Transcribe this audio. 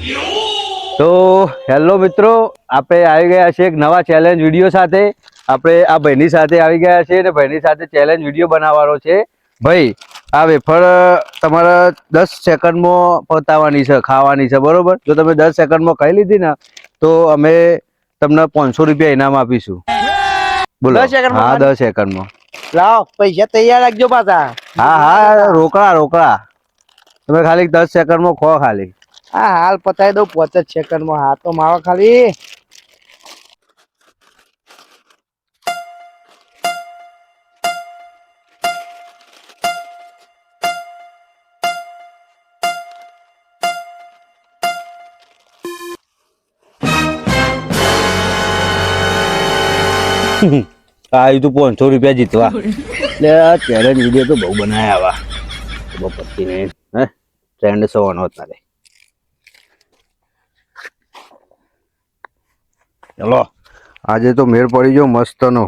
તો હેલો મિત્રો, આપણે આવી ગયા છે એક નવા ચેલેન્જ વિડીયો સાથે. આપણે આ ભાઈની સાથે આવી ગયા છે અને ભાઈની સાથે ચેલેન્જ વિડીયો બનાવવાનો છે. ભાઈ, આ વેફર તમારે 10 સેકન્ડમાં પતાવવાની છે, ખાવાની છે, બરોબર? જો તમે 10 સેકન્ડમાં ખાઈ લીધી ને તો અમે તમને 500 રૂપિયા ઇનામ આપીશું. બોલો. 10 સેકન્ડમાં? હા, 10 સેકન્ડમાં. લાવો પૈસા તૈયાર રાખજો પાછા. હા, રોકડા. તમે ખાલી 10 સેકન્ડમાં ખો ખાલી. હા, હાલ પતાવી દઉં 5 જ સેકન્ડમાં. હા તો મારો ખાલી આ તું 500 રૂપિયા જીતવા. એટલે આ ચેલેન્જ વિડીયો તો બહુ બનાયા આવા પછી ને હે ટ્રેન્ડ સવાનો તારે. ચલો, આજે તો મેળ પડી ગયો મસ્તનો.